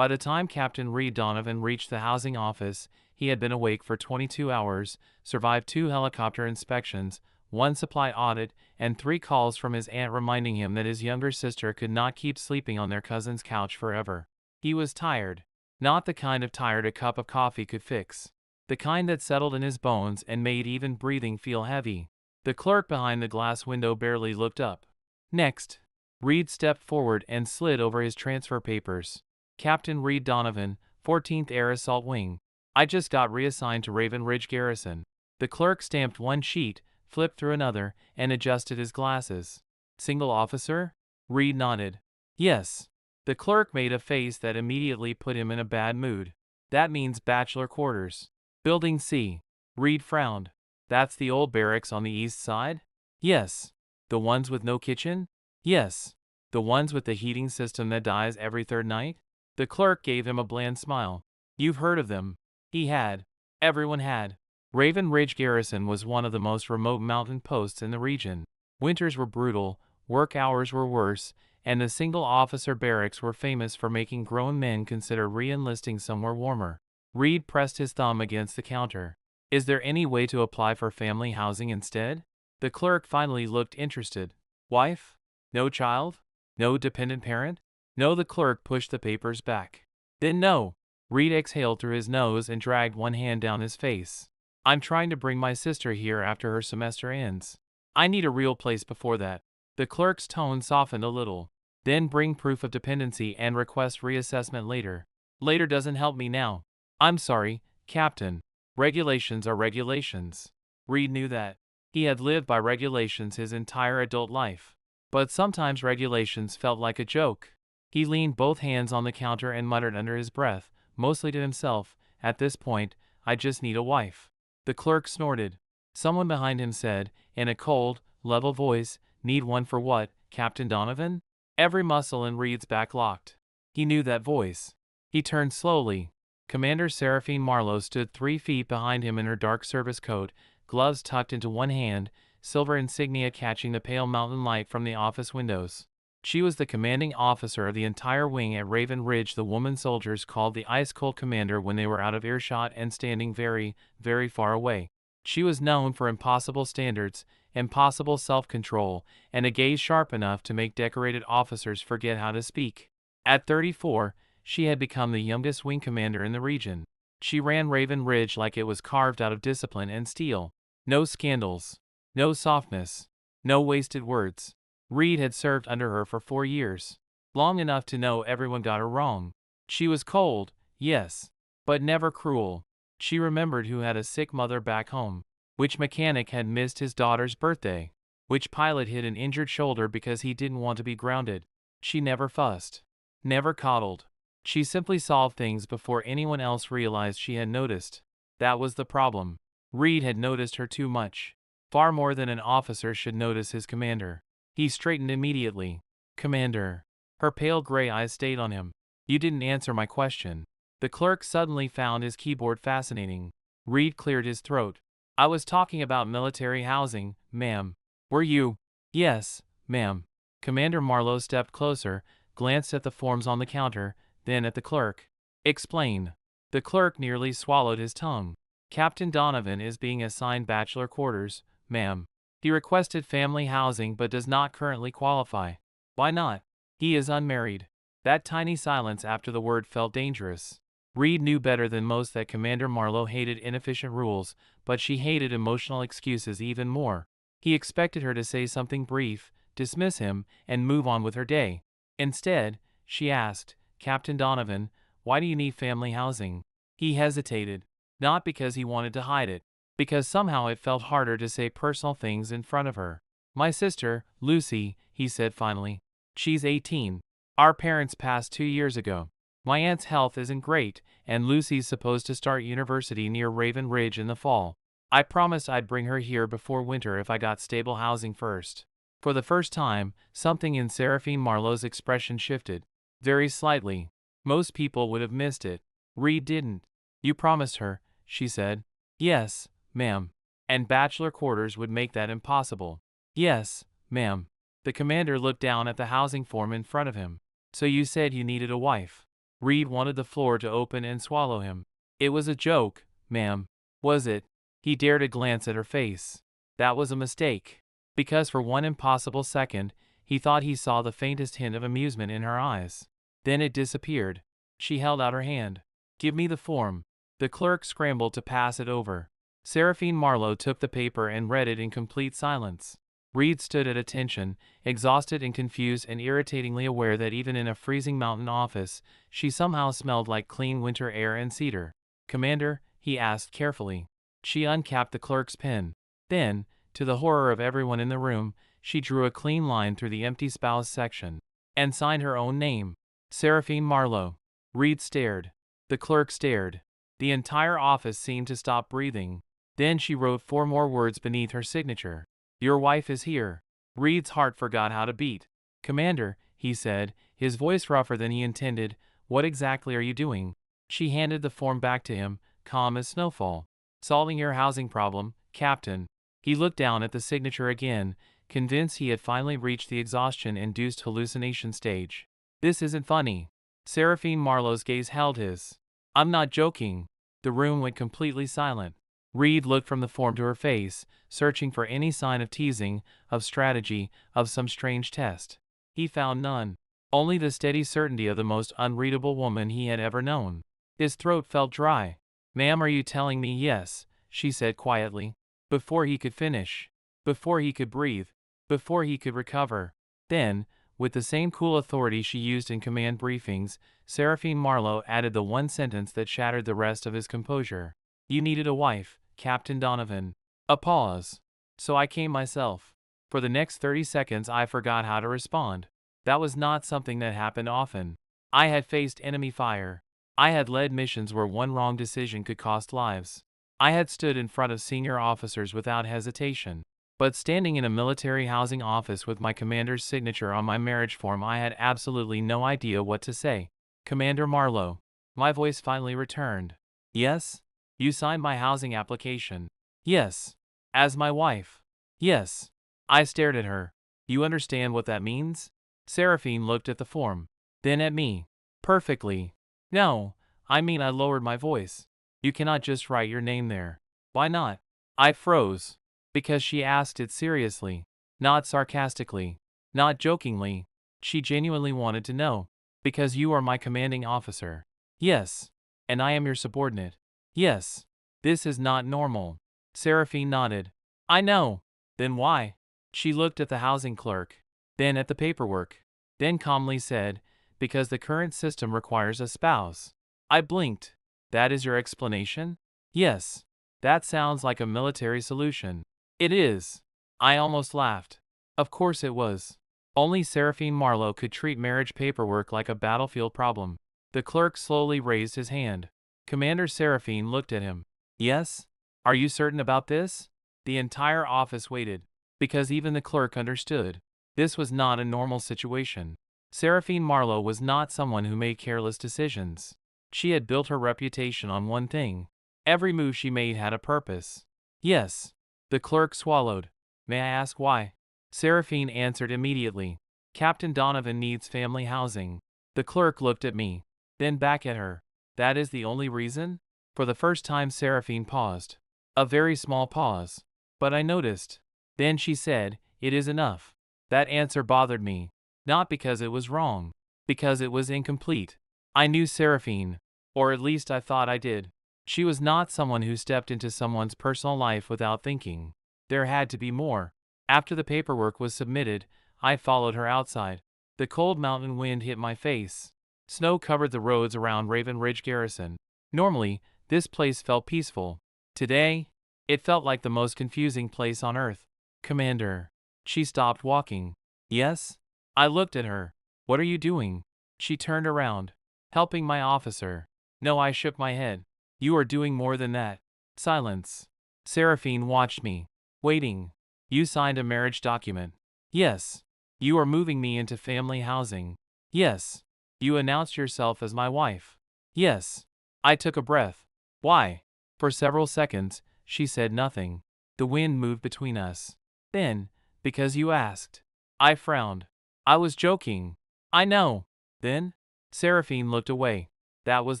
By the time Captain Reed Donovan reached the housing office, he had been awake for 22 hours, survived 2 helicopter inspections, 1 supply audit, and 3 calls from his aunt reminding him that his younger sister could not keep sleeping on their cousin's couch forever. He was tired. Not the kind of tired a cup of coffee could fix. The kind that settled in his bones and made even breathing feel heavy. The clerk behind the glass window barely looked up. Next, Reed stepped forward and slid over his transfer papers. Captain Reed Donovan, 14th Air Assault Wing. I just got reassigned to Raven Ridge Garrison. The clerk stamped one sheet, flipped through another, and adjusted his glasses. Single officer? Reed nodded. Yes. The clerk made a face that immediately put him in a bad mood. That means bachelor quarters. Building C. Reed frowned. That's the old barracks on the east side? Yes. The ones with no kitchen? Yes. The ones with the heating system that dies every third night? The clerk gave him a bland smile. You've heard of them. He had. Everyone had. Raven Ridge Garrison was one of the most remote mountain posts in the region. Winters were brutal, work hours were worse, and the single-officer barracks were famous for making grown men consider re-enlisting somewhere warmer. Reed pressed his thumb against the counter. Is there any way to apply for family housing instead? The clerk finally looked interested. Wife? No child? No dependent parent? No. The clerk pushed the papers back. Then no. Reed exhaled through his nose and dragged one hand down his face. I'm trying to bring my sister here after her semester ends. I need a real place before that. The clerk's tone softened a little. Then bring proof of dependency and request reassessment later. Later doesn't help me now. I'm sorry, Captain. Regulations are regulations. Reed knew that. He had lived by regulations his entire adult life. But sometimes regulations felt like a joke. He leaned both hands on the counter and muttered under his breath, mostly to himself, at this point, I just need a wife. The clerk snorted. Someone behind him said, in a cold, level voice, need one for what, Captain Donovan? Every muscle in Reed's back locked. He knew that voice. He turned slowly. Commander Seraphine Marlowe stood 3 feet behind him in her dark service coat, gloves tucked into one hand, silver insignia catching the pale mountain light from the office windows. She was the commanding officer of the entire wing at Raven Ridge. The woman soldiers called the ice-cold commander when they were out of earshot and standing very, very far away. She was known for impossible standards, impossible self-control, and a gaze sharp enough to make decorated officers forget how to speak. At 34, she had become the youngest wing commander in the region. She ran Raven Ridge like it was carved out of discipline and steel. No scandals. No softness. No wasted words. Reed had served under her for 4 years. Long enough to know everyone got her wrong. She was cold, yes, but never cruel. She remembered who had a sick mother back home, which mechanic had missed his daughter's birthday, which pilot hid an injured shoulder because he didn't want to be grounded. She never fussed, never coddled. She simply solved things before anyone else realized she had noticed. That was the problem. Reed had noticed her too much. Far more than an officer should notice his commander. He straightened immediately. Commander. Her pale gray eyes stayed on him. You didn't answer my question. The clerk suddenly found his keyboard fascinating. Reed cleared his throat. I was talking about military housing, ma'am. Were you? Yes, ma'am. Commander Marlowe stepped closer, glanced at the forms on the counter, then at the clerk. Explain. The clerk nearly swallowed his tongue. Captain Donovan is being assigned bachelor quarters, ma'am. He requested family housing but does not currently qualify. Why not? He is unmarried. That tiny silence after the word felt dangerous. Reed knew better than most that Commander Marlowe hated inefficient rules, but she hated emotional excuses even more. He expected her to say something brief, dismiss him, and move on with her day. Instead, she asked, Captain Donovan, why do you need family housing? He hesitated. Not because he wanted to hide it. Because somehow it felt harder to say personal things in front of her. My sister, Lucy, he said finally. She's 18. Our parents passed 2 years ago. My aunt's health isn't great, and Lucy's supposed to start university near Raven Ridge in the fall. I promised I'd bring her here before winter if I got stable housing first. For the first time, something in Seraphine Marlowe's expression shifted. Very slightly. Most people would have missed it. Reed didn't. You promised her, she said. Yes, ma'am. And bachelor quarters would make that impossible. Yes, ma'am. The commander looked down at the housing form in front of him. So you said you needed a wife. Reed wanted the floor to open and swallow him. It was a joke, ma'am. Was it? He dared a glance at her face. That was a mistake. Because for one impossible second, he thought he saw the faintest hint of amusement in her eyes. Then it disappeared. She held out her hand. Give me the form. The clerk scrambled to pass it over. Seraphine Marlowe took the paper and read it in complete silence. Reed stood at attention, exhausted and confused and irritatingly aware that even in a freezing mountain office, she somehow smelled like clean winter air and cedar. Commander, he asked carefully. She uncapped the clerk's pen. Then, to the horror of everyone in the room, she drew a clean line through the empty spouse section and signed her own name. Seraphine Marlowe. Reed stared. The clerk stared. The entire office seemed to stop breathing. Then she wrote 4 more words beneath her signature. Your wife is here. Reed's heart forgot how to beat. Commander, he said, his voice rougher than he intended, what exactly are you doing? She handed the form back to him, calm as snowfall. Solving your housing problem, Captain. He looked down at the signature again, convinced he had finally reached the exhaustion-induced hallucination stage. This isn't funny. Seraphine Marlowe's gaze held his. I'm not joking. The room went completely silent. Reed looked from the form to her face, searching for any sign of teasing, of strategy, of some strange test. He found none. Only the steady certainty of the most unreadable woman he had ever known. His throat felt dry. Ma'am, are you telling me yes? She said quietly. Before he could finish. Before he could breathe. Before he could recover. Then, with the same cool authority she used in command briefings, Seraphine Marlowe added the one sentence that shattered the rest of his composure. You needed a wife, Captain Donovan. A pause. So I came myself. For the next 30 seconds I forgot how to respond. That was not something that happened often. I had faced enemy fire. I had led missions where one wrong decision could cost lives. I had stood in front of senior officers without hesitation. But standing in a military housing office with my commander's signature on my marriage form, I had absolutely no idea what to say. Commander Marlowe. My voice finally returned. Yes? You signed my housing application. Yes. As my wife. Yes. I stared at her. You understand what that means? Seraphine looked at the form. Then at me. Perfectly. No, I mean, I lowered my voice. You cannot just write your name there. Why not? I froze. Because she asked it seriously. Not sarcastically. Not jokingly. She genuinely wanted to know. Because you are my commanding officer. Yes. And I am your subordinate. Yes. This is not normal. Seraphine nodded. I know. Then why? She looked at the housing clerk. Then at the paperwork. Then calmly said, because the current system requires a spouse. I blinked. That is your explanation? Yes. That sounds like a military solution. It is. I almost laughed. Of course it was. Only Seraphine Marlowe could treat marriage paperwork like a battlefield problem. The clerk slowly raised his hand. Commander Seraphine looked at him. Yes? Are you certain about this? The entire office waited. Because even the clerk understood. This was not a normal situation. Seraphine Marlowe was not someone who made careless decisions. She had built her reputation on one thing. Every move she made had a purpose. Yes. The clerk swallowed. May I ask why? Seraphine answered immediately. Captain Donovan needs family housing. The clerk looked at me. Then back at her. That is the only reason? For the first time Seraphine paused. A very small pause. But I noticed. Then she said, it is enough. That answer bothered me. Not because it was wrong. Because it was incomplete. I knew Seraphine. Or at least I thought I did. She was not someone who stepped into someone's personal life without thinking. There had to be more. After the paperwork was submitted, I followed her outside. The cold mountain wind hit my face. Snow covered the roads around Raven Ridge Garrison. Normally, this place felt peaceful. Today, it felt like the most confusing place on earth. Commander. She stopped walking. Yes? I looked at her. What are you doing? She turned around. Helping my officer. No, I shook my head. You are doing more than that. Silence. Seraphine watched me. Waiting. You signed a marriage document. Yes. You are moving me into family housing. Yes. You announced yourself as my wife. Yes. I took a breath. Why? For several seconds, she said nothing. The wind moved between us. Then, because you asked. I frowned. I was joking. I know. Then? Seraphine looked away. That was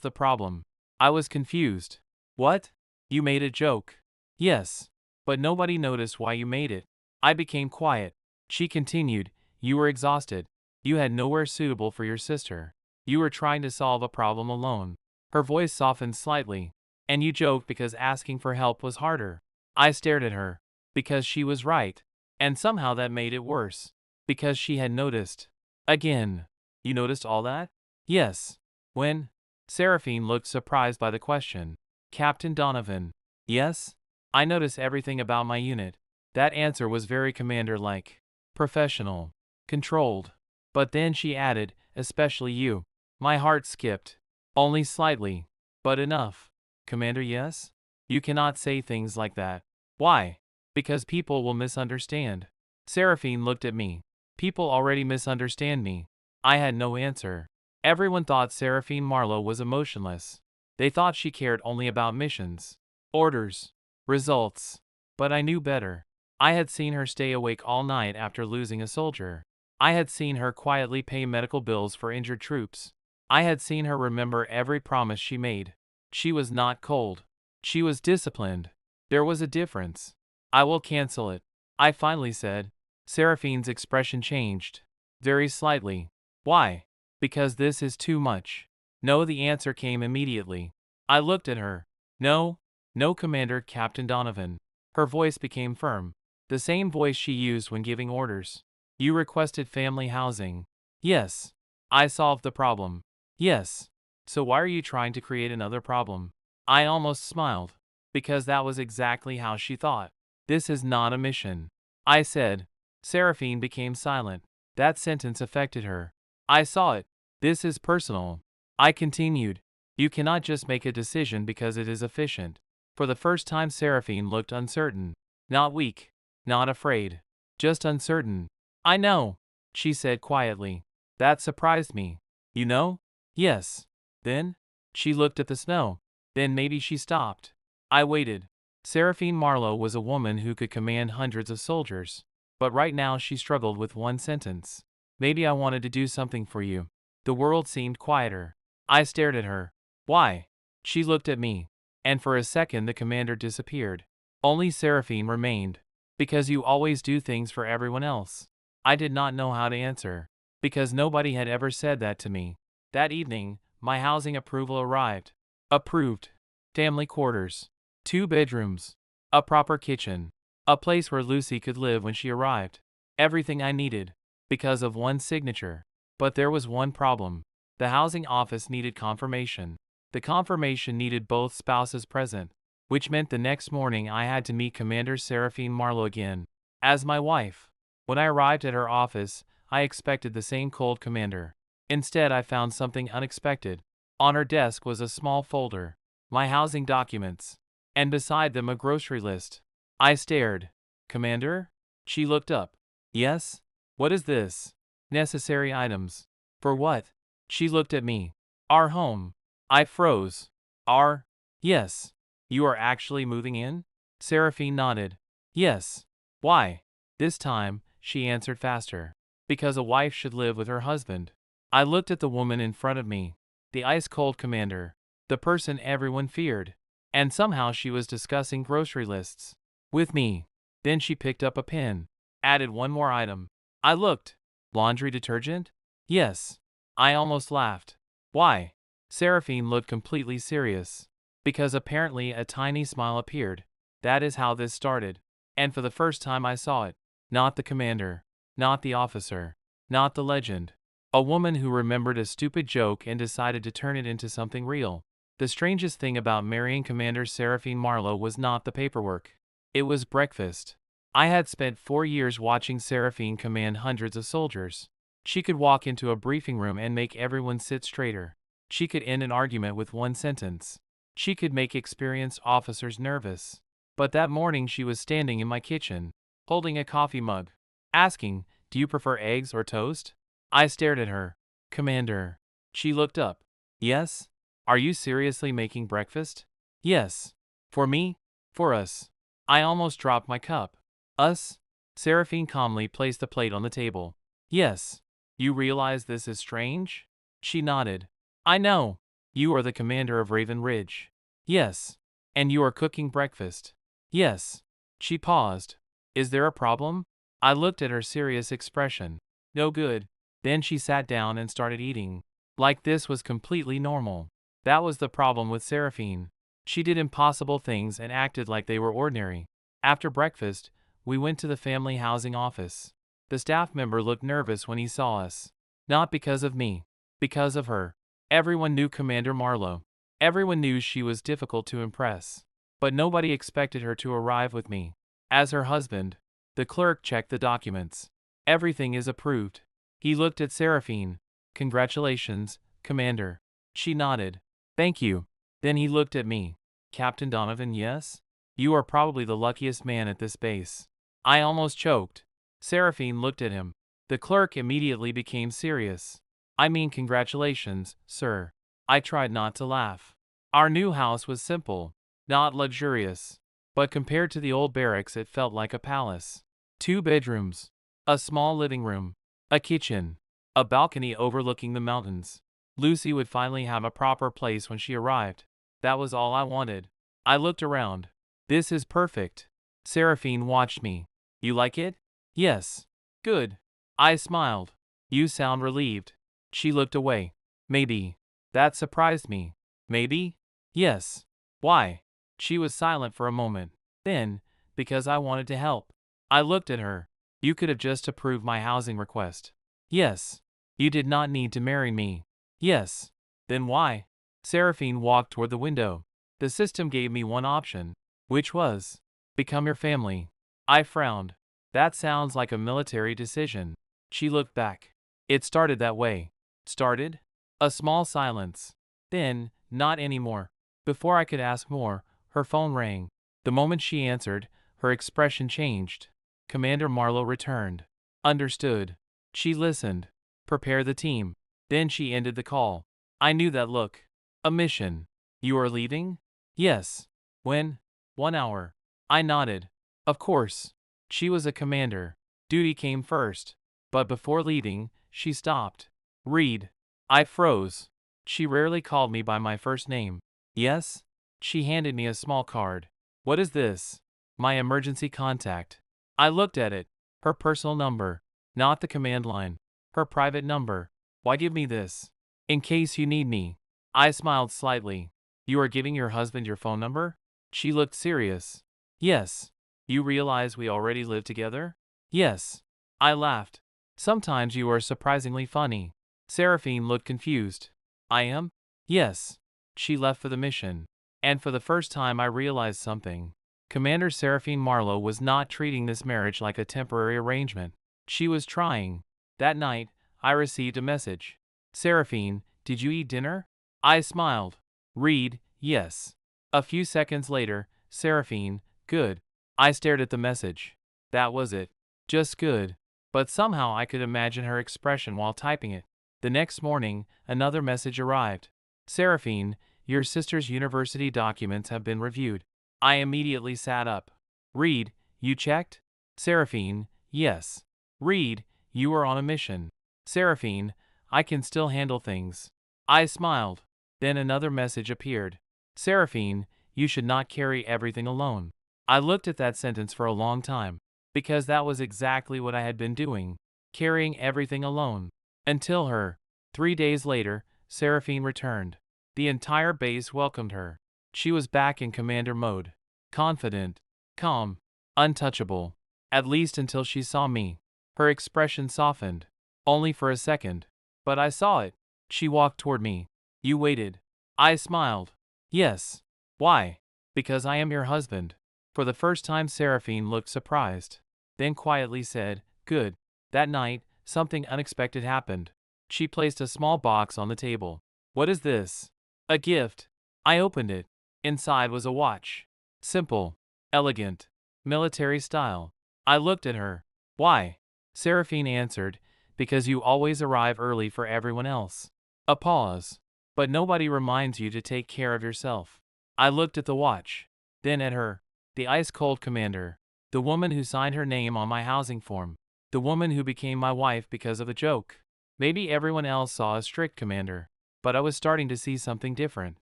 the problem. I was confused. What? You made a joke. Yes. But nobody noticed why you made it. I became quiet. She continued, you were exhausted. You had nowhere suitable for your sister. You were trying to solve a problem alone. Her voice softened slightly. And you joked because asking for help was harder. I stared at her. Because she was right. And somehow that made it worse. Because she had noticed. Again. You noticed all that? Yes. When? Seraphine looked surprised by the question. Captain Donovan. Yes? I notice everything about my unit. That answer was very commander-like. Professional. Controlled. But then she added, especially you. My heart skipped. Only slightly. But enough. Commander, yes? You cannot say things like that. Why? Because people will misunderstand. Seraphine looked at me. People already misunderstand me. I had no answer. Everyone thought Seraphine Marlowe was emotionless. They thought she cared only about missions, orders, results. But I knew better. I had seen her stay awake all night after losing a soldier. I had seen her quietly pay medical bills for injured troops. I had seen her remember every promise she made. She was not cold. She was disciplined. There was a difference. I will cancel it, I finally said. Seraphine's expression changed. Very slightly. Why? Because this is too much. No, the answer came immediately. I looked at her. No, no, Commander, Captain Donovan. Her voice became firm. The same voice she used when giving orders. You requested family housing. Yes. I solved the problem. Yes. So why are you trying to create another problem? I almost smiled. Because that was exactly how she thought. This is not a mission. I said. Seraphine became silent. That sentence affected her. I saw it. This is personal. I continued. You cannot just make a decision because it is efficient. For the first time Seraphine looked uncertain. Not weak. Not afraid. Just uncertain. I know, she said quietly. That surprised me. You know? Yes. Then? She looked at the snow. Then maybe she stopped. I waited. Seraphine Marlowe was a woman who could command hundreds of soldiers. But right now she struggled with one sentence. Maybe I wanted to do something for you. The world seemed quieter. I stared at her. Why? She looked at me. And for a second the commander disappeared. Only Seraphine remained. Because you always do things for everyone else. I did not know how to answer. Because nobody had ever said that to me. That evening, my housing approval arrived. Approved. Family quarters. 2 bedrooms. A proper kitchen. A place where Lucy could live when she arrived. Everything I needed. Because of one signature. But there was one problem. The housing office needed confirmation. The confirmation needed both spouses present. Which meant the next morning I had to meet Commander Seraphine Marlowe again. As my wife. When I arrived at her office, I expected the same cold commander. Instead I found something unexpected. On her desk was a small folder. My housing documents. And beside them a grocery list. I stared. Commander? She looked up. Yes? What is this? Necessary items. For what? She looked at me. Our home. I froze. Our? Yes. You are actually moving in? Seraphine nodded. Yes. Why? This time, she answered faster. Because a wife should live with her husband. I looked at the woman in front of me. The ice-cold commander. The person everyone feared. And somehow she was discussing grocery lists. With me. Then she picked up a pen. Added one more item. I looked. Laundry detergent? Yes. I almost laughed. Why? Seraphine looked completely serious. Because apparently a tiny smile appeared. That is how this started. And for the first time I saw it. Not the commander. Not the officer. Not the legend. A woman who remembered a stupid joke and decided to turn it into something real. The strangest thing about marrying Commander Seraphine Marlowe was not the paperwork. It was breakfast. I had spent 4 years watching Seraphine command hundreds of soldiers. She could walk into a briefing room and make everyone sit straighter. She could end an argument with one sentence. She could make experienced officers nervous. But that morning she was standing in my kitchen, holding a coffee mug, asking, "Do you prefer eggs or toast?" I stared at her. "Commander." She looked up. "Yes? Are you seriously making breakfast?" "Yes." "For me?" "For us." I almost dropped my cup. "Us?" Seraphine calmly placed the plate on the table. "Yes. You realize this is strange?" She nodded. "I know. You are the commander of Raven Ridge. Yes. And you are cooking breakfast. Yes. She paused. Is there a problem? I looked at her serious expression. No good. Then she sat down and started eating. Like this was completely normal. That was the problem with Seraphine. She did impossible things and acted like they were ordinary. After breakfast, we went to the family housing office. The staff member looked nervous when he saw us. Not because of me. Because of her. Everyone knew Commander Marlowe. Everyone knew she was difficult to impress. But nobody expected her to arrive with me. As her husband, the clerk checked the documents. Everything is approved. He looked at Seraphine. Congratulations, Commander. She nodded. Thank you. Then he looked at me. Captain Donovan, yes? You are probably the luckiest man at this base. I almost choked. Seraphine looked at him. The clerk immediately became serious. I mean, congratulations, sir. I tried not to laugh. Our new house was simple, not luxurious, but compared to the old barracks it felt like a palace. 2 bedrooms, a small living room, a kitchen, a balcony overlooking the mountains. Lucy would finally have a proper place when she arrived. That was all I wanted. I looked around. This is perfect. Seraphine watched me. You like it? Yes. Good. I smiled. You sound relieved. She looked away. Maybe. That surprised me. Maybe? Yes. Why? She was silent for a moment. Then, because I wanted to help. I looked at her. You could have just approved my housing request. Yes. You did not need to marry me. Yes. Then why? Seraphine walked toward the window. The system gave me one option, which was, become your family. I frowned. That sounds like a military decision. She looked back. It started that way. Started? A small silence. Then, not anymore. Before I could ask more, her phone rang. The moment she answered, her expression changed. Commander Marlowe returned. Understood. She listened. Prepare the team. Then she ended the call. I knew that look. A mission. You are leaving? Yes. When? 1 hour. I nodded. Of course. She was a commander. Duty came first. But before leaving, she stopped. Reed. I froze. She rarely called me by my first name. Yes? She handed me a small card. What is this? My emergency contact. I looked at it. Her personal number. Not the command line. Her private number. Why give me this? In case you need me. I smiled slightly. You are giving your husband your phone number? She looked serious. Yes. You realize we already live together? Yes. I laughed. Sometimes you are surprisingly funny. Seraphine looked confused. I am? Yes. She left for the mission. And for the first time I realized something. Commander Seraphine Marlowe was not treating this marriage like a temporary arrangement. She was trying. That night, I received a message. Seraphine, did you eat dinner? I smiled. Reed, yes. A few seconds later, Seraphine, good. I stared at the message. That was it. Just good. But somehow I could imagine her expression while typing it. The next morning, another message arrived. Seraphine, your sister's university documents have been reviewed. I immediately sat up. Reed, you checked? Seraphine, yes. Reed, you are on a mission. Seraphine, I can still handle things. I smiled. Then another message appeared. Seraphine, you should not carry everything alone. I looked at that sentence for a long time, because that was exactly what I had been doing, carrying everything alone. Until her. 3 days later, Seraphine returned. The entire base welcomed her. She was back in commander mode. Confident, calm, untouchable. At least until she saw me. Her expression softened. Only for a second. But I saw it. She walked toward me. You waited. I smiled. Yes. Why? Because I am your husband. For the first time Seraphine looked surprised. Then quietly said, good. That night, something unexpected happened. She placed a small box on the table. What is this? A gift. I opened it. Inside was a watch. Simple. Elegant. Military style. I looked at her. Why? Seraphine answered, because you always arrive early for everyone else. A pause. But nobody reminds you to take care of yourself. I looked at the watch. Then at her. The ice-cold commander. The woman who signed her name on my housing form. The woman who became my wife because of a joke. Maybe everyone else saw a strict commander. but I was starting to see something different.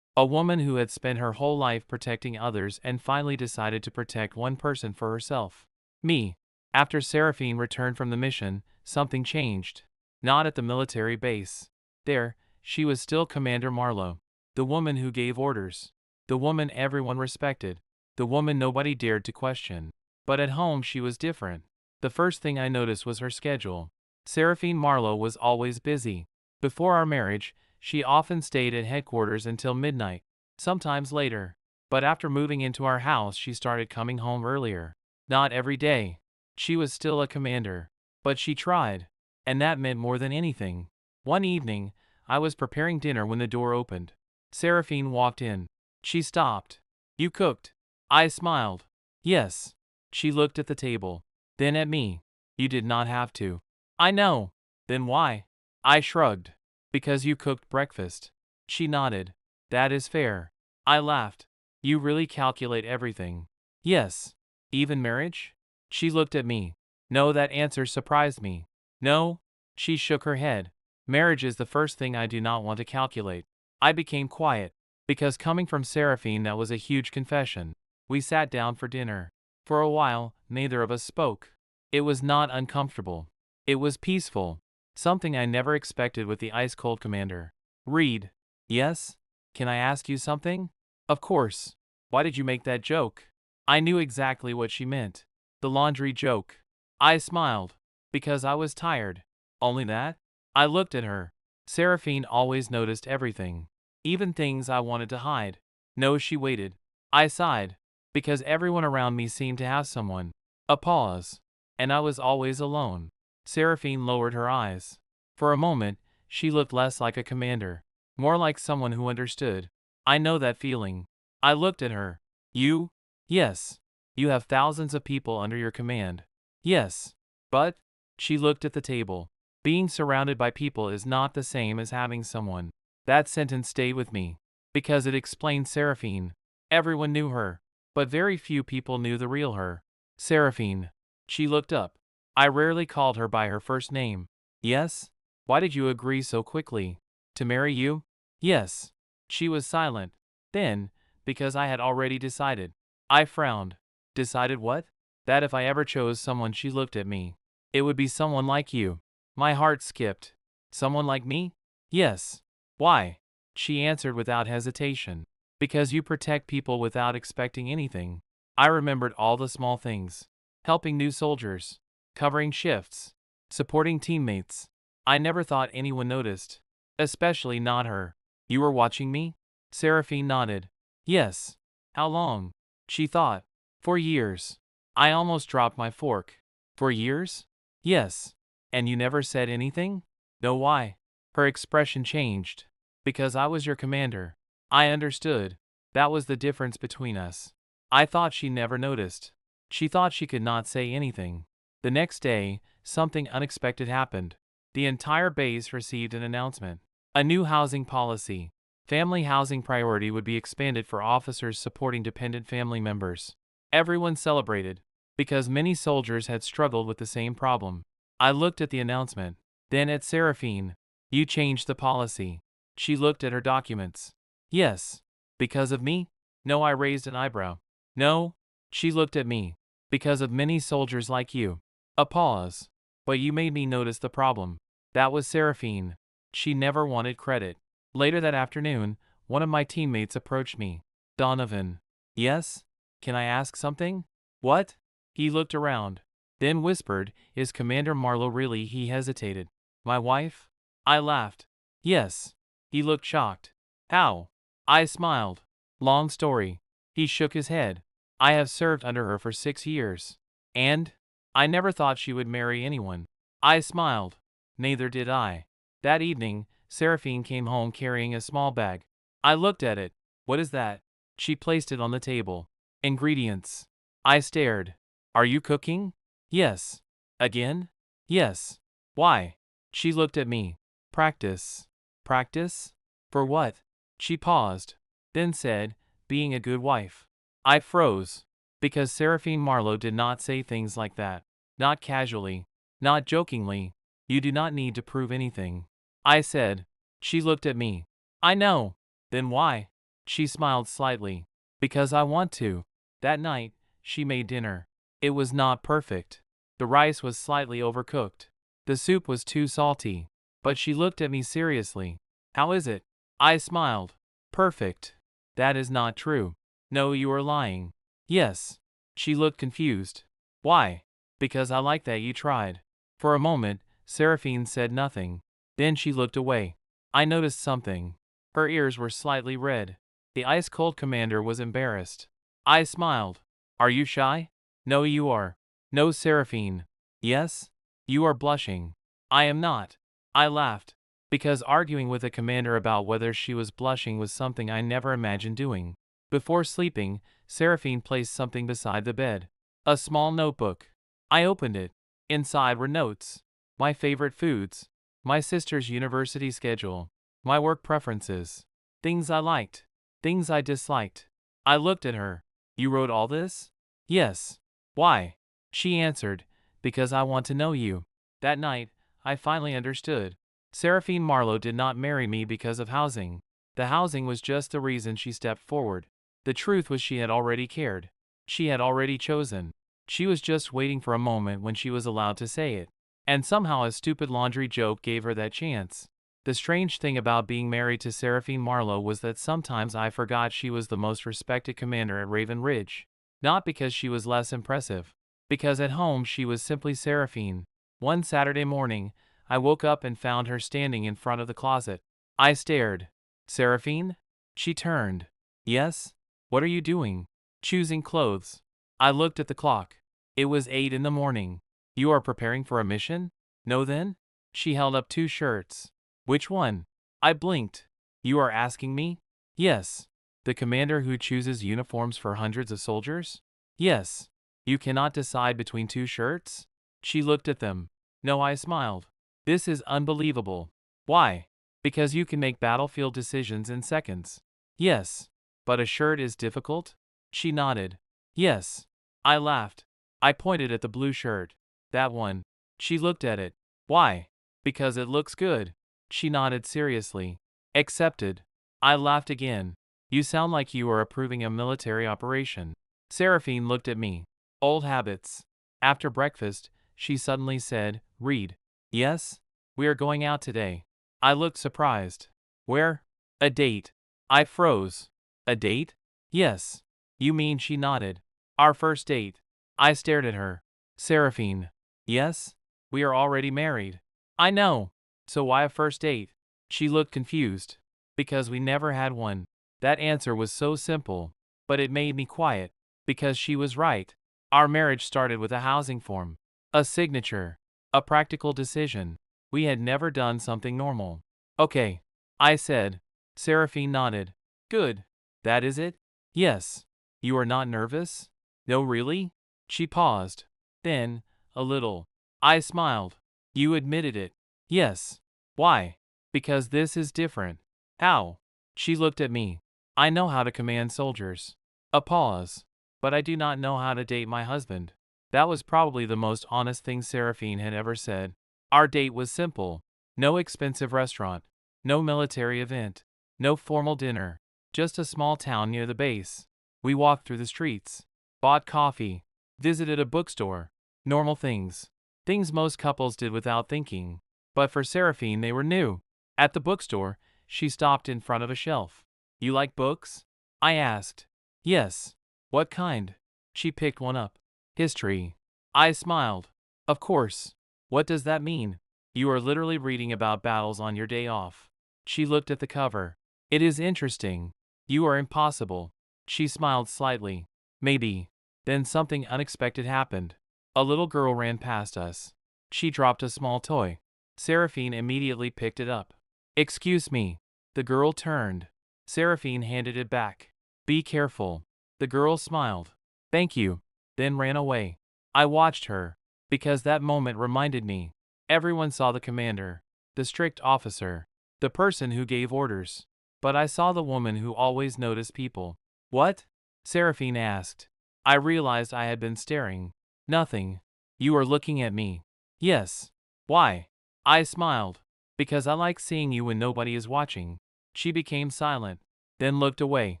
A woman who had spent her whole life protecting others and finally decided to protect one person for herself. Me. After Seraphine returned from the mission, something changed. Not at the military base. There, she was still Commander Marlowe. The woman who gave orders. The woman everyone respected. The woman nobody dared to question. But at home she was different. The first thing I noticed was her schedule. Seraphine Marlowe was always busy. Before our marriage, she often stayed at headquarters until midnight, sometimes later. But after moving into our house, she started coming home earlier. Not every day. She was still a commander. But she tried. And that meant more than anything. One evening, I was preparing dinner when the door opened. Seraphine walked in. She stopped. "You cooked?" I smiled. "Yes." She looked at the table. Then at me. "You did not have to." "I know." "Then why?" I shrugged. "Because you cooked breakfast." She nodded. "That is fair." I laughed. "You really calculate everything." "Yes." "Even marriage?" She looked at me. No, that answer surprised me. "No." She shook her head. "Marriage is the first thing I do not want to calculate." I became quiet. Because coming from Seraphine, that was a huge confession. We sat down for dinner. For a while, neither of us spoke. It was not uncomfortable. It was peaceful. Something I never expected with the ice-cold commander. "Reed." "Yes?" "Can I ask you something?" "Of course." "Why did you make that joke?" I knew exactly what she meant. The laundry joke. I smiled. "Because I was tired." "Only that?" I looked at her. Seraphine always noticed everything. Even things I wanted to hide. "No," she waited. I sighed. "Because everyone around me seemed to have someone." A pause. "And I was always alone." Seraphine lowered her eyes. For a moment, she looked less like a commander, more like someone who understood. "I know that feeling." I looked at her. "You?" "Yes." "You have thousands of people under your command." "Yes." "But," she looked at the table, "being surrounded by people is not the same as having someone." That sentence stayed with me. Because it explained Seraphine. Everyone knew her. But very few people knew the real her. "Seraphine." She looked up. I rarely called her by her first name. "Yes?" "Why did you agree so quickly?" "To marry you?" "Yes." She was silent. Then, because I had already decided. I frowned. "Decided what?" "That if I ever chose someone," she looked at me, "it would be someone like you." My heart skipped. "Someone like me?" "Yes." "Why?" She answered without hesitation. "Because you protect people without expecting anything." I remembered all the small things. Helping new soldiers. Covering shifts. Supporting teammates. I never thought anyone noticed. Especially not her. "You were watching me?" Seraphine nodded. "Yes." "How long?" She thought. "For years." I almost dropped my fork. "For years?" "Yes." "And you never said anything?" "No, why?" Her expression changed. "Because I was your commander." I understood. That was the difference between us. I thought she never noticed. She thought she could not say anything. The next day, something unexpected happened. The entire base received an announcement. A new housing policy. Family housing priority would be expanded for officers supporting dependent family members. Everyone celebrated. Because many soldiers had struggled with the same problem. I looked at the announcement. Then at Seraphine. "You changed the policy." She looked at her documents. "Yes." "Because of me?" "No," I raised an eyebrow. "No." She looked at me. "Because of many soldiers like you." A pause. "But you made me notice the problem." That was Seraphine. She never wanted credit. Later that afternoon, one of my teammates approached me. "Donovan." "Yes?" "Can I ask something?" "What?" He looked around. Then whispered, "Is Commander Marlowe really?" He hesitated. "My wife?" I laughed. "Yes." He looked shocked. "How?" I smiled. "Long story." He shook his head. "I have served under her for 6 years. And? I never thought she would marry anyone." I smiled. Neither did I. That evening, Seraphine came home carrying a small bag. I looked at it. "What is that?" She placed it on the table. "Ingredients." I stared. "Are you cooking?" "Yes." "Again?" "Yes." "Why?" She looked at me. "Practice." "Practice? For what?" She paused. Then said, "Being a good wife." I froze. Because Seraphine Marlowe did not say things like that. Not casually. Not jokingly. "You do not need to prove anything." I said. She looked at me. I know. Then why? She smiled slightly. Because I want to. That night, she made dinner. It was not perfect. The rice was slightly overcooked. The soup was too salty. But she looked at me seriously. How is it? I smiled. Perfect. That is not true. No, you are lying. Yes. She looked confused. Why? Because I like that you tried. For a moment, Seraphine said nothing. Then she looked away. I noticed something. Her ears were slightly red. The ice-cold commander was embarrassed. I smiled. Are you shy? No, you are. No, Seraphine. Yes? You are blushing. I am not. I laughed. Because arguing with a commander about whether she was blushing was something I never imagined doing. Before sleeping, Seraphine placed something beside the bed. A small notebook. I opened it. Inside were notes. My favorite foods. My sister's university schedule. My work preferences. Things I liked. Things I disliked. I looked at her. You wrote all this? Yes. Why? She answered, because I want to know you. That night, I finally understood. Seraphine Marlowe did not marry me because of housing. The housing was just the reason she stepped forward. The truth was she had already cared. She had already chosen. She was just waiting for a moment when she was allowed to say it. And somehow a stupid laundry joke gave her that chance. The strange thing about being married to Seraphine Marlowe was that sometimes I forgot she was the most respected commander at Raven Ridge. Not because she was less impressive. Because at home she was simply Seraphine. One Saturday morning, I woke up and found her standing in front of the closet. I stared. Seraphine? She turned. Yes? What are you doing? Choosing clothes. I looked at the clock. It was 8 in the morning. You are preparing for a mission? No then? She held up 2 shirts. Which one? I blinked. You are asking me? Yes. The commander who chooses uniforms for hundreds of soldiers? Yes. You cannot decide between 2 shirts? She looked at them. No, I smiled. This is unbelievable. Why? Because you can make battlefield decisions in seconds. Yes. But a shirt is difficult? She nodded. Yes. I laughed. I pointed at the blue shirt. That one. She looked at it. Why? Because it looks good. She nodded seriously. Accepted. I laughed again. You sound like you are approving a military operation. Seraphine looked at me. Old habits. After breakfast, she suddenly said, Read. Yes? We are going out today. I looked surprised. Where? A date. I froze. A date? Yes. You mean she nodded. Our first date. I stared at her. Seraphine. Yes? We are already married. I know. So why a first date? She looked confused. Because we never had one. That answer was so simple. But it made me quiet. Because she was right. Our marriage started with a housing form. A signature. A practical decision. We had never done something normal. Okay. I said. Seraphine nodded. Good. That is it? Yes. You are not nervous? No, really? She paused. Then, a little. I smiled. You admitted it. Yes. Why? Because this is different. How? She looked at me. I know how to command soldiers. A pause. But I do not know how to date my husband. That was probably the most honest thing Seraphine had ever said. Our date was simple. No expensive restaurant. No military event. No formal dinner. Just a small town near the base. We walked through the streets. Bought coffee. Visited a bookstore. Normal things. Things most couples did without thinking. But for Seraphine they were new. At the bookstore, she stopped in front of a shelf. You like books? I asked. Yes. What kind? She picked one up. History. I smiled. Of course. What does that mean? You are literally reading about battles on your day off. She looked at the cover. It is interesting. You are impossible. She smiled slightly. Maybe. Then something unexpected happened. A little girl ran past us. She dropped a small toy. Seraphine immediately picked it up. Excuse me. The girl turned. Seraphine handed it back. Be careful. The girl smiled. Thank you. Then ran away. I watched her. Because that moment reminded me. Everyone saw the commander. The strict officer. The person who gave orders. But I saw the woman who always noticed people. What? Seraphine asked. I realized I had been staring. Nothing. You are looking at me. Yes. Why? I smiled. Because I like seeing you when nobody is watching. She became silent, then looked away.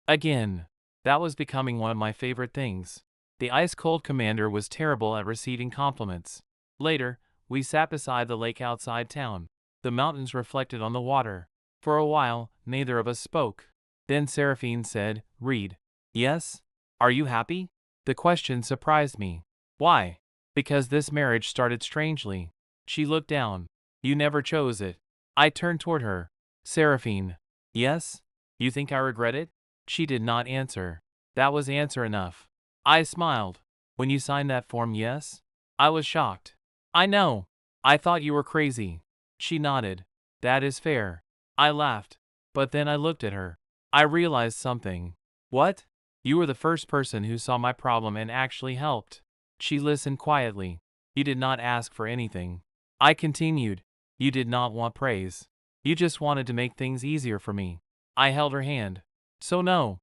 Again. That was becoming one of my favorite things. The ice-cold commander was terrible at receiving compliments. Later, we sat beside the lake outside town. The mountains reflected on the water. For a while, neither of us spoke. Then Seraphine said, "Read." "Yes? Are you happy?" The question surprised me. "Why?" "Because this marriage started strangely." She looked down. "You never chose it." I turned toward her. "Seraphine." "Yes? You think I regret it?" She did not answer. That was answer enough. I smiled. "When you signed that form, yes?" I was shocked. "I know. I thought you were crazy." She nodded. "That is fair." I laughed. But then I looked at her. I realized something. "What?" "You were the first person who saw my problem and actually helped." She listened quietly. "You did not ask for anything." I continued. "You did not want praise. You just wanted to make things easier for me." I held her hand. "So no,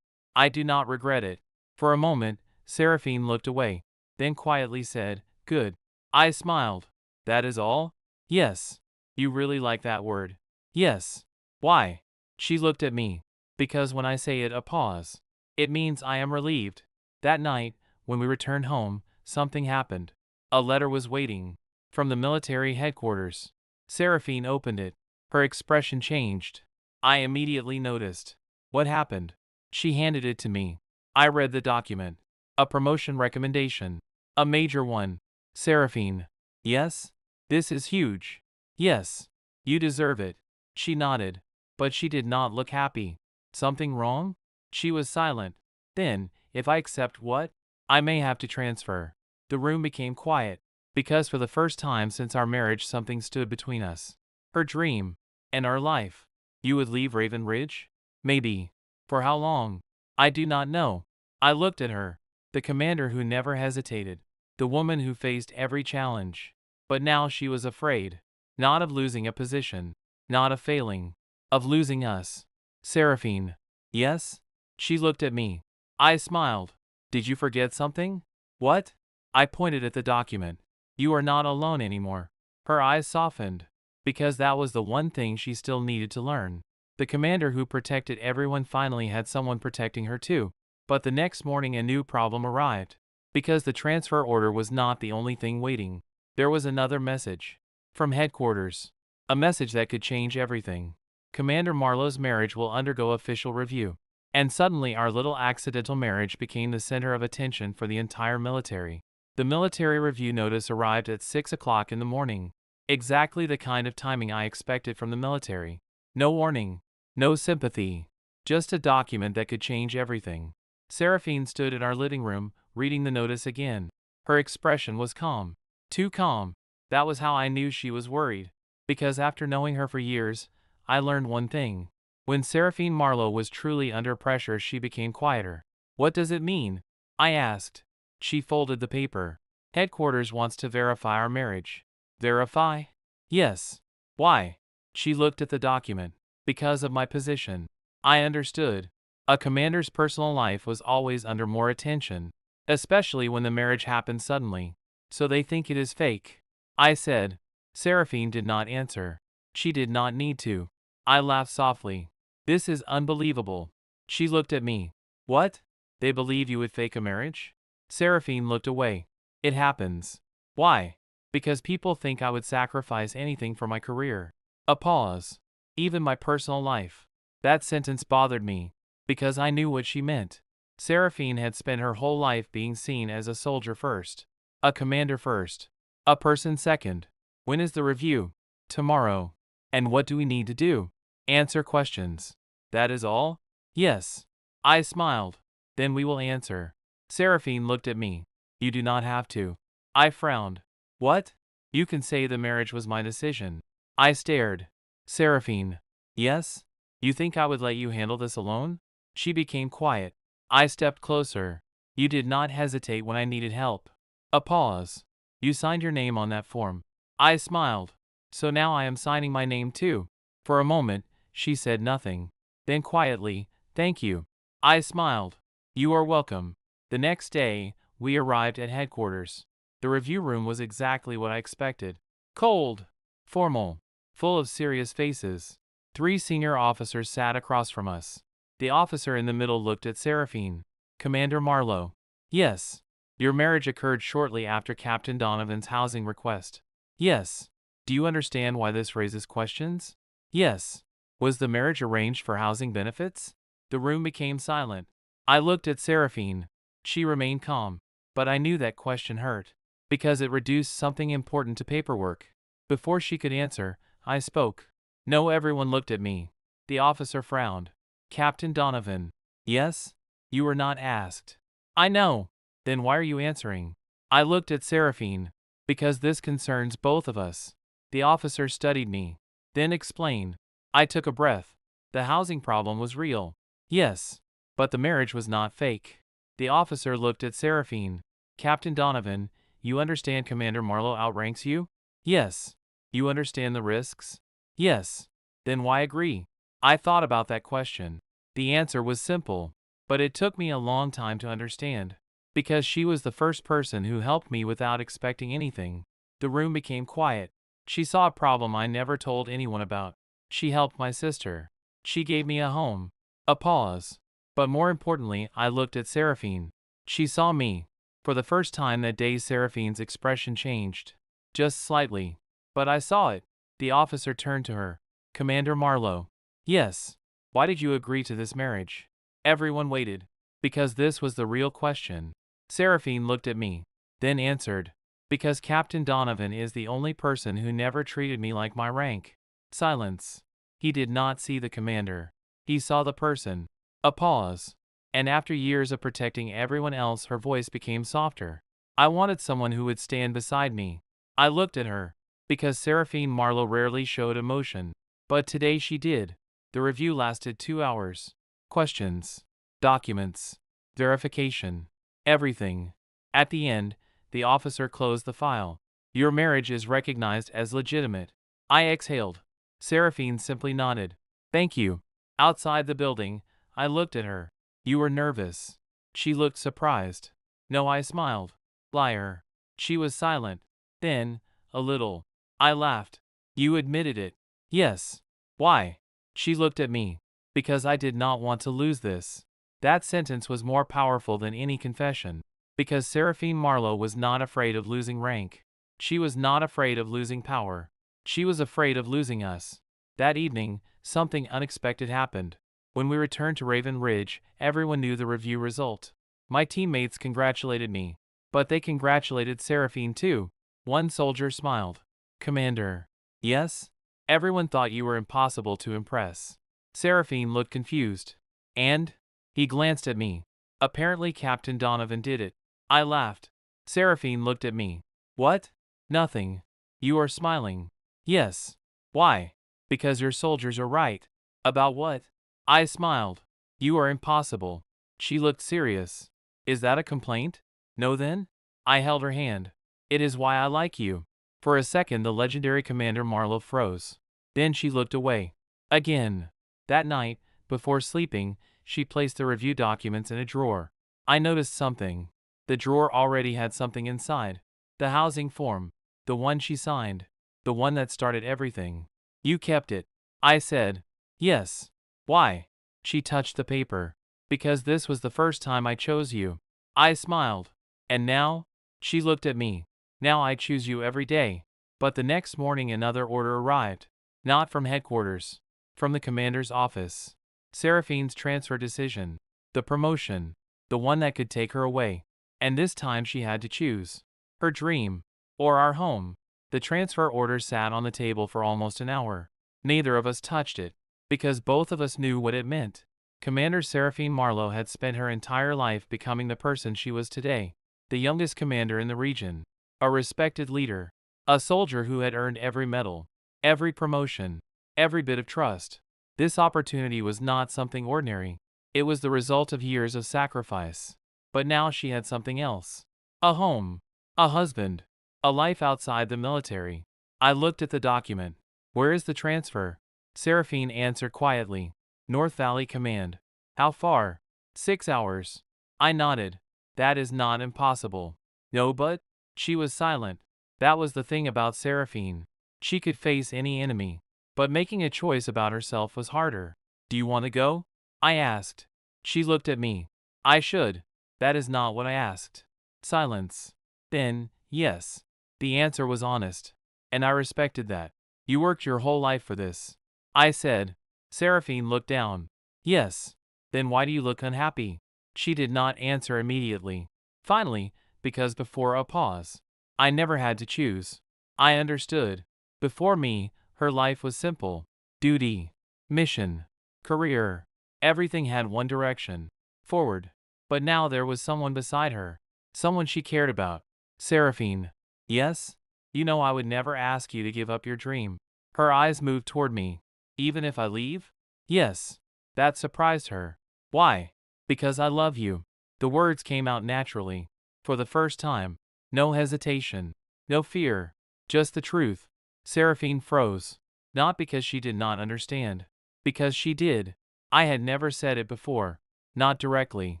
I do not regret it." For a moment, Seraphine looked away, then quietly said, "Good." I smiled. "That is all?" "Yes." "You really like that word?" "Yes." "Why?" She looked at me. "Because when I say it, a pause. It means I am relieved." That night, when we returned home, something happened. A letter was waiting. From the military headquarters. Seraphine opened it. Her expression changed. I immediately noticed. "What happened?" She handed it to me. I read the document. A promotion recommendation. A major one. "Seraphine." "Yes?" "This is huge." "Yes. You deserve it." She nodded. But she did not look happy. "Something wrong?" She was silent. "Then, if I accept what?" "I may have to transfer." The room became quiet. Because for the first time since our marriage something stood between us. Her dream. And our life. "You would leave Raven Ridge?" "Maybe." "For how long?" "I do not know." I looked at her. The commander who never hesitated. The woman who faced every challenge. But now she was afraid. Not of losing a position. Not of failing. Of losing us. "Seraphine." "Yes?" She looked at me. I smiled. "Did you forget something?" "What?" I pointed at the document. "You are not alone anymore." Her eyes softened. Because that was the one thing she still needed to learn. The commander who protected everyone finally had someone protecting her too. But the next morning a new problem arrived. Because the transfer order was not the only thing waiting. There was another message. From headquarters. A message that could change everything. "Commander Marlowe's marriage will undergo official review." And suddenly our little accidental marriage became the center of attention for the entire military. The military review notice arrived at 6 o'clock in the morning. Exactly the kind of timing I expected from the military. No warning. No sympathy. Just a document that could change everything. Seraphine stood in our living room, reading the notice again. Her expression was calm. Too calm. That was how I knew she was worried. Because after knowing her for years, I learned one thing. When Seraphine Marlowe was truly under pressure, she became quieter. "What does it mean?" I asked. She folded the paper. "Headquarters wants to verify our marriage." "Verify?" "Yes." "Why?" She looked at the document. "Because of my position." I understood. A commander's personal life was always under more attention. Especially when the marriage happened suddenly. So they think it is fake. I said. Seraphine did not answer. She did not need to. I laughed softly. "This is unbelievable." She looked at me. "What? They believe you would fake a marriage?" Seraphine looked away. "It happens." "Why?" "Because people think I would sacrifice anything for my career." A pause. "Even my personal life." That sentence bothered me. Because I knew what she meant. Seraphine had spent her whole life being seen as a soldier first. A commander first. A person second. "When is the review?" "Tomorrow." "And what do we need to do?" "Answer questions." "That is all?" "Yes." I smiled. "Then we will answer." Seraphine looked at me. "You do not have to." I frowned. "What?" "You can say the marriage was my decision." I stared. "Seraphine." "Yes?" "You think I would let you handle this alone?" She became quiet. I stepped closer. "You did not hesitate when I needed help." A pause. "You signed your name on that form." I smiled. "So now I am signing my name too." For a moment, she said nothing. Then quietly, "Thank you." I smiled. "You are welcome." The next day, we arrived at headquarters. The review room was exactly what I expected. Cold. Formal. Full of serious faces. 3 senior officers sat across from us. The officer in the middle looked at Seraphine. Commander Marlowe. Yes. Your marriage occurred shortly after Captain Donovan's housing request. Yes. Do you understand why this raises questions? Yes. Was the marriage arranged for housing benefits? The room became silent. I looked at Seraphine. She remained calm. But I knew that question hurt. Because it reduced something important to paperwork. Before she could answer, I spoke. No, everyone looked at me. The officer frowned. Captain Donovan. Yes? You were not asked. I know. Then why are you answering? I looked at Seraphine. Because this concerns both of us. The officer studied me. Then explained. I took a breath. The housing problem was real. Yes. But the marriage was not fake. The officer looked at Seraphine. Captain Donovan, you understand Commander Marlowe outranks you? Yes. You understand the risks? Yes. Then why agree? I thought about that question. The answer was simple. But it took me a long time to understand. Because she was the first person who helped me without expecting anything. The room became quiet. She saw a problem I never told anyone about. She helped my sister. She gave me a home. A pause. But more importantly, I looked at Seraphine. She saw me. For the first time that day, Seraphine's expression changed. Just slightly. But I saw it. The officer turned to her. Commander Marlowe. Yes. Why did you agree to this marriage? Everyone waited. Because this was the real question. Seraphine looked at me. Then answered. Because Captain Donovan is the only person who never treated me like my rank. Silence. He did not see the commander. He saw the person. A pause. And after years of protecting everyone else, her voice became softer. I wanted someone who would stand beside me. I looked at her. Because Seraphine Marlowe rarely showed emotion. But today she did. The review lasted 2 hours. Questions. Documents. Verification. Everything. At the end, the officer closed the file. Your marriage is recognized as legitimate. I exhaled. Seraphine simply nodded. Thank you. Outside the building, I looked at her. You were nervous. She looked surprised. No, I smiled. Liar. She was silent. Then, a little. I laughed. You admitted it. Yes. Why? She looked at me. Because I did not want to lose this. That sentence was more powerful than any confession. Because Seraphine Marlowe was not afraid of losing rank. She was not afraid of losing power. She was afraid of losing us. That evening, something unexpected happened. When we returned to Raven Ridge, everyone knew the review result. My teammates congratulated me. But they congratulated Seraphine too. One soldier smiled. Commander. Yes? Everyone thought you were impossible to impress. Seraphine looked confused. And? He glanced at me. Apparently Captain Donovan did it. I laughed. Seraphine looked at me. What? Nothing. You are smiling. Yes. Why? Because your soldiers are right. About what? I smiled. You are impossible. She looked serious. Is that a complaint? No then? I held her hand. It is why I like you. For a second the legendary Commander Marlowe froze. Then she looked away. Again. That night, before sleeping, she placed the review documents in a drawer. I noticed something. The drawer already had something inside. The housing form. The one she signed. The one that started everything. You kept it. I said. Yes. Why? She touched the paper. Because this was the first time I chose you. I smiled. And now? She looked at me. Now I choose you every day. But the next morning another order arrived. Not from headquarters. From the commander's office. Seraphine's transfer decision. The promotion. The one that could take her away. And this time she had to choose. Her dream. Or our home. The transfer order sat on the table for almost an hour. Neither of us touched it. Because both of us knew what it meant. Commander Seraphine Marlowe had spent her entire life becoming the person she was today. The youngest commander in the region. A respected leader. A soldier who had earned every medal. Every promotion. Every bit of trust. This opportunity was not something ordinary. It was the result of years of sacrifice. But now she had something else. A home. A husband. A life outside the military. I looked at the document. Where is the transfer? Seraphine answered quietly. North Valley Command. How far? 6 hours. I nodded. That is not impossible. No, but? She was silent. That was the thing about Seraphine. She could face any enemy. But making a choice about herself was harder. Do you want to go? I asked. She looked at me. I should. That is not what I asked. Silence. Then, yes. The answer was honest. And I respected that. You worked your whole life for this. I said. Seraphine looked down. Yes. Then why do you look unhappy? She did not answer immediately. Finally, because before a pause, I never had to choose. I understood. Before me, her life was simple. Duty, mission, career. Everything had one direction. Forward. But now there was someone beside her. Someone she cared about. Seraphine. Yes? You know I would never ask you to give up your dream. Her eyes moved toward me. Even if I leave? Yes. That surprised her. Why? Because I love you. The words came out naturally. For the first time. No hesitation. No fear. Just the truth. Seraphine froze. Not because she did not understand. Because she did. I had never said it before. Not directly.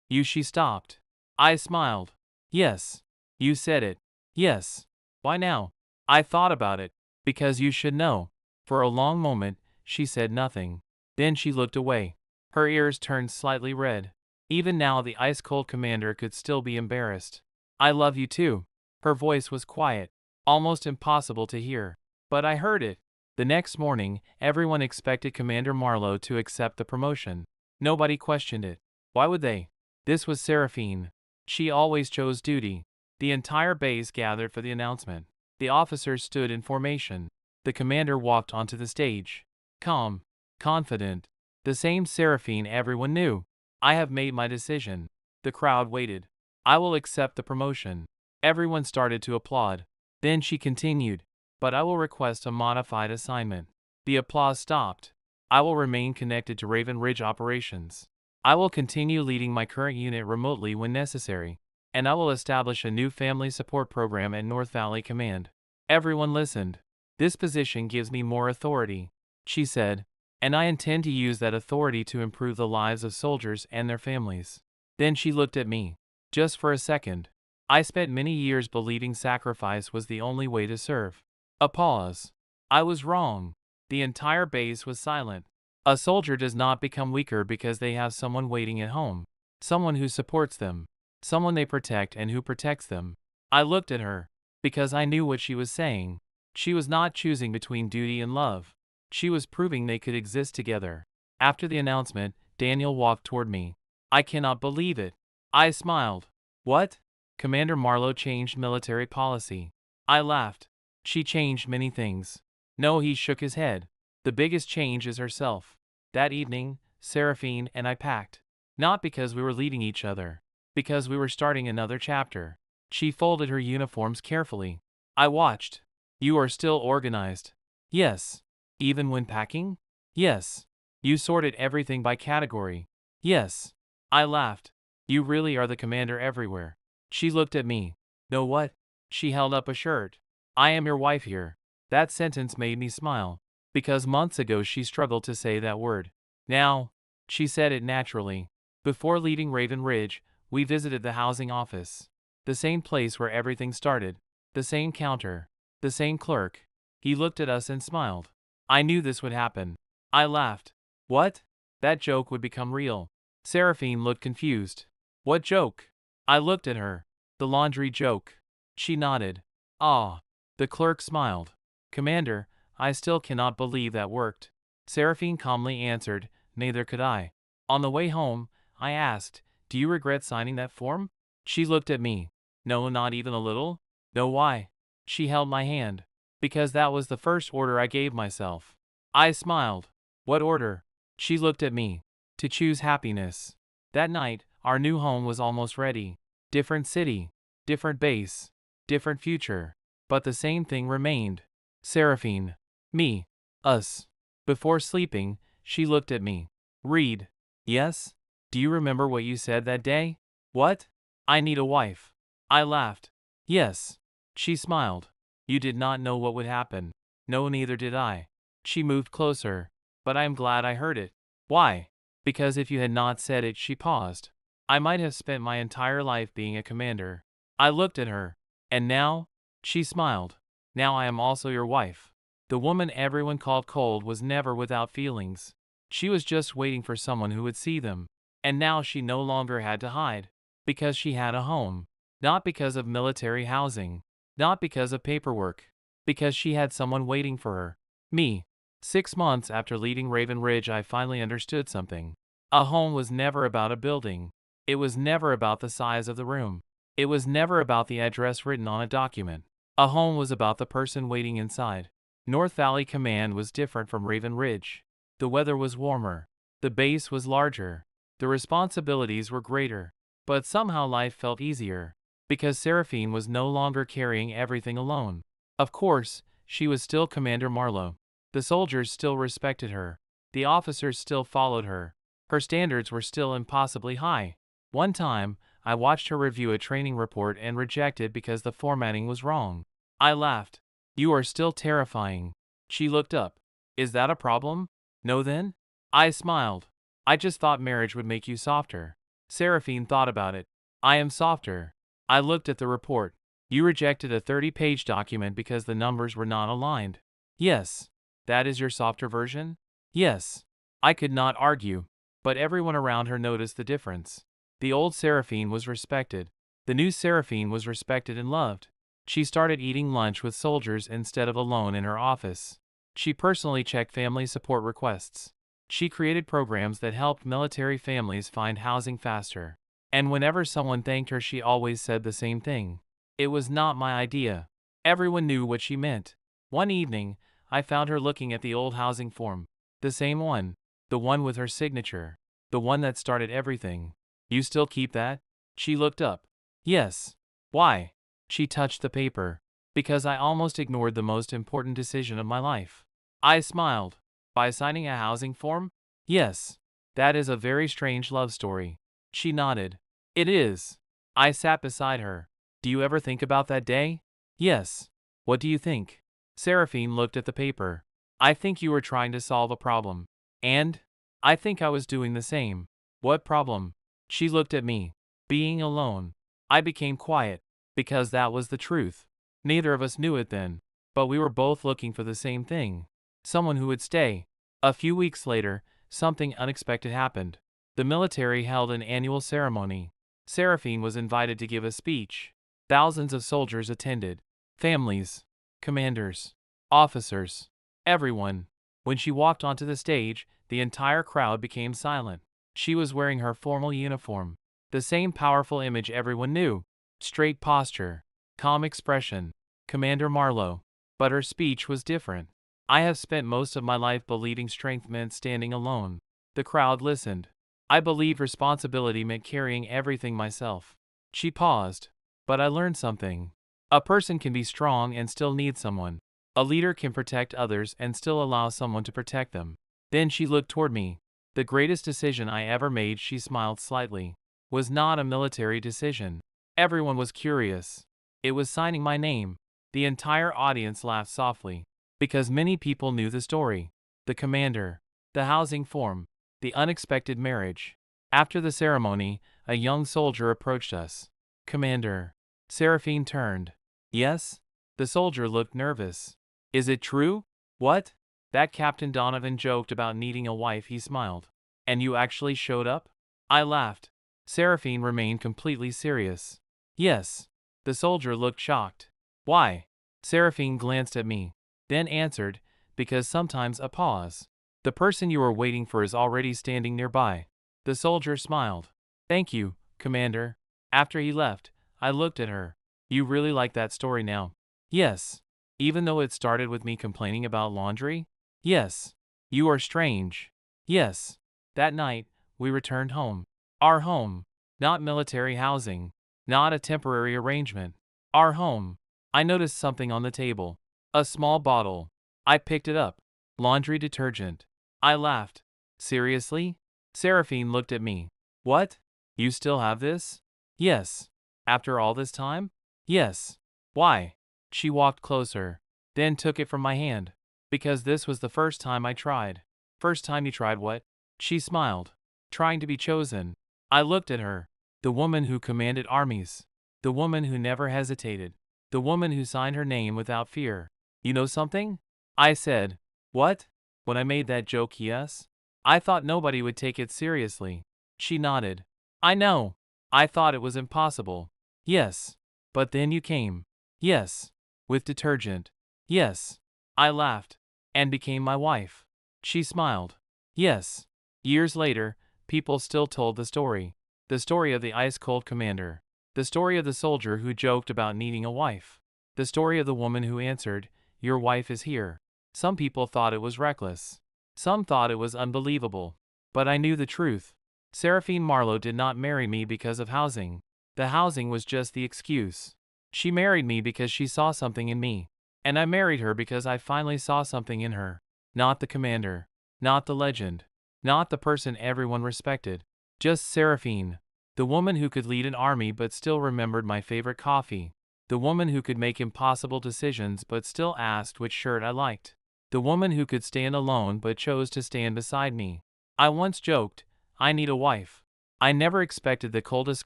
You, she stopped. I smiled. Yes. You said it. Yes. Why now? I thought about it. Because you should know. For a long moment, she said nothing. Then she looked away. Her ears turned slightly red. Even now the ice-cold commander could still be embarrassed. I love you too. Her voice was quiet, almost impossible to hear. But I heard it. The next morning, everyone expected Commander Marlowe to accept the promotion. Nobody questioned it. Why would they? This was Seraphine. She always chose duty. The entire base gathered for the announcement. The officers stood in formation. The commander walked onto the stage. Calm. Confident. The same Seraphine everyone knew. I have made my decision. The crowd waited. I will accept the promotion. Everyone started to applaud. Then she continued. But I will request a modified assignment. The applause stopped. I will remain connected to Raven Ridge operations. I will continue leading my current unit remotely when necessary. And I will establish a new family support program at North Valley Command. Everyone listened. This position gives me more authority, she said, and I intend to use that authority to improve the lives of soldiers and their families. Then she looked at me. Just for a second. I spent many years believing sacrifice was the only way to serve. A pause. I was wrong. The entire base was silent. A soldier does not become weaker because they have someone waiting at home. Someone who supports them. Someone they protect and who protects them. I looked at her. Because I knew what she was saying. She was not choosing between duty and love. She was proving they could exist together. After the announcement, Daniel walked toward me. I cannot believe it. I smiled. What? Commander Marlowe changed military policy. I laughed. She changed many things. No, he shook his head. The biggest change is herself. That evening, Seraphine and I packed. Not because we were leading each other. Because we were starting another chapter. She folded her uniforms carefully. I watched. You are still organized. Yes. Even when packing? Yes. You sorted everything by category. Yes. I laughed. You really are the commander everywhere. She looked at me. Know what? She held up a shirt. I am your wife here. That sentence made me smile. Because months ago she struggled to say that word. Now, she said it naturally. Before leaving Raven Ridge, we visited the housing office. The same place where everything started. The same counter. The same clerk. He looked at us and smiled. I knew this would happen. I laughed. What? That joke would become real. Seraphine looked confused. What joke? I looked at her. The laundry joke. She nodded. Ah. The clerk smiled. Commander, I still cannot believe that worked. Seraphine calmly answered, neither could I. On the way home, I asked, do you regret signing that form? She looked at me. No, not even a little. No, why? She held my hand. Because that was the first order I gave myself. I smiled. What order? She looked at me. To choose happiness. That night, our new home was almost ready. Different city. Different base. Different future. But the same thing remained. Seraphine. Me. Us. Before sleeping, she looked at me. Read. Yes? Do you remember what you said that day? What? I need a wife. I laughed. Yes. She smiled. You did not know what would happen. No, neither did I. She moved closer. But I am glad I heard it. Why? Because if you had not said it, she paused. I might have spent my entire life being a commander. I looked at her. And now? She smiled. Now I am also your wife. The woman everyone called cold was never without feelings. She was just waiting for someone who would see them. And now she no longer had to hide. Because she had a home. Not because of military housing. Not because of paperwork. Because she had someone waiting for her. Me. 6 months after leaving Raven Ridge, I finally understood something. A home was never about a building. It was never about the size of the room. It was never about the address written on a document. A home was about the person waiting inside. North Valley Command was different from Raven Ridge. The weather was warmer. The base was larger. The responsibilities were greater. But somehow life felt easier. Because Seraphine was no longer carrying everything alone. Of course, she was still Commander Marlowe. The soldiers still respected her. The officers still followed her. Her standards were still impossibly high. One time, I watched her review a training report and reject it because the formatting was wrong. I laughed. "You are still terrifying." She looked up. "Is that a problem?" "No then?" I smiled. "I just thought marriage would make you softer." Seraphine thought about it. "I am softer." I looked at the report. "You rejected a 30-page document because the numbers were not aligned." "Yes." "That is your softer version?" "Yes." I could not argue. But everyone around her noticed the difference. The old Seraphine was respected. The new Seraphine was respected and loved. She started eating lunch with soldiers instead of alone in her office. She personally checked family support requests. She created programs that helped military families find housing faster. And whenever someone thanked her, she always said the same thing. "It was not my idea." Everyone knew what she meant. One evening, I found her looking at the old housing form. The same one. The one with her signature. The one that started everything. "You still keep that?" She looked up. "Yes." "Why?" She touched the paper. "Because I almost ignored the most important decision of my life." I smiled. "By signing a housing form?" "Yes." "That is a very strange love story." She nodded. "It is." I sat beside her. "Do you ever think about that day?" "Yes." "What do you think?" Seraphine looked at the paper. "I think you were trying to solve a problem." "And?" "I think I was doing the same." "What problem?" She looked at me. "Being alone." I became quiet. Because that was the truth. Neither of us knew it then. But we were both looking for the same thing. Someone who would stay. A few weeks later, something unexpected happened. The military held an annual ceremony. Seraphine was invited to give a speech. Thousands of soldiers attended. Families. Commanders. Officers. Everyone. When she walked onto the stage, the entire crowd became silent. She was wearing her formal uniform. The same powerful image everyone knew. Straight posture. Calm expression. Commander Marlowe. But her speech was different. I have spent most of my life believing strength meant standing alone. The crowd listened. I believed responsibility meant carrying everything myself. She paused. But I learned something. A person can be strong and still need someone. A leader can protect others and still allow someone to protect them. Then she looked toward me. "The greatest decision I ever made," she smiled slightly, "was not a military decision." Everyone was curious. It was signing my name. The entire audience laughed softly. Because many people knew the story. The commander. The housing form. The unexpected marriage. After the ceremony, a young soldier approached us. "Commander." Seraphine turned. "Yes?" The soldier looked nervous. "Is it true?" "What?" "That Captain Donovan joked about needing a wife," he smiled. "And you actually showed up?" I laughed. Seraphine remained completely serious. "Yes." The soldier looked shocked. "Why?" Seraphine glanced at me. Then answered, "Because sometimes a pause. The person you are waiting for is already standing nearby." The soldier smiled. "Thank you, Commander." After he left, I looked at her. "You really like that story now?" "Yes." "Even though it started with me complaining about laundry?" "Yes." "You are strange." "Yes." That night, we returned home. Our home. Not military housing. Not a temporary arrangement. Our home. I noticed something on the table. A small bottle. I picked it up. Laundry detergent. I laughed. "Seriously?" Seraphine looked at me. "What? You still have this?" "Yes." "After all this time?" "Yes." "Why?" She walked closer. Then took it from my hand. "Because this was the first time I tried." "First time you tried what?" She smiled. "Trying to be chosen." I looked at her. The woman who commanded armies. The woman who never hesitated. The woman who signed her name without fear. "You know something?" I said, "What?" When I made that joke, yes? I thought nobody would take it seriously. She nodded. I know. I thought it was impossible. Yes. But then you came. Yes. With detergent. Yes. I laughed. And became my wife. She smiled. Yes. Years later, people still told the story. The story of the ice-cold commander. The story of the soldier who joked about needing a wife. The story of the woman who answered, "Your wife is here." Some people thought it was reckless. Some thought it was unbelievable. But I knew the truth. Seraphine Marlowe did not marry me because of housing. The housing was just the excuse. She married me because she saw something in me. And I married her because I finally saw something in her. Not the commander. Not the legend. Not the person everyone respected. Just Seraphine. The woman who could lead an army but still remembered my favorite coffee. The woman who could make impossible decisions but still asked which shirt I liked. The woman who could stand alone but chose to stand beside me. I once joked, I need a wife. I never expected the coldest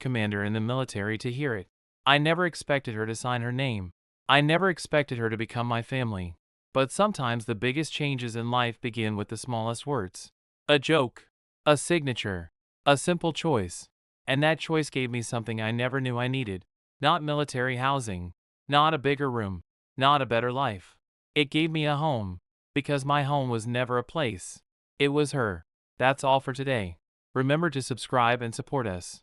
commander in the military to hear it. I never expected her to sign her name. I never expected her to become my family. But sometimes the biggest changes in life begin with the smallest words. A joke. A signature. A simple choice. And that choice gave me something I never knew I needed. Not military housing. Not a bigger room. Not a better life. It gave me a home. Because my home was never a place. It was her. That's all for today. Remember to subscribe and support us.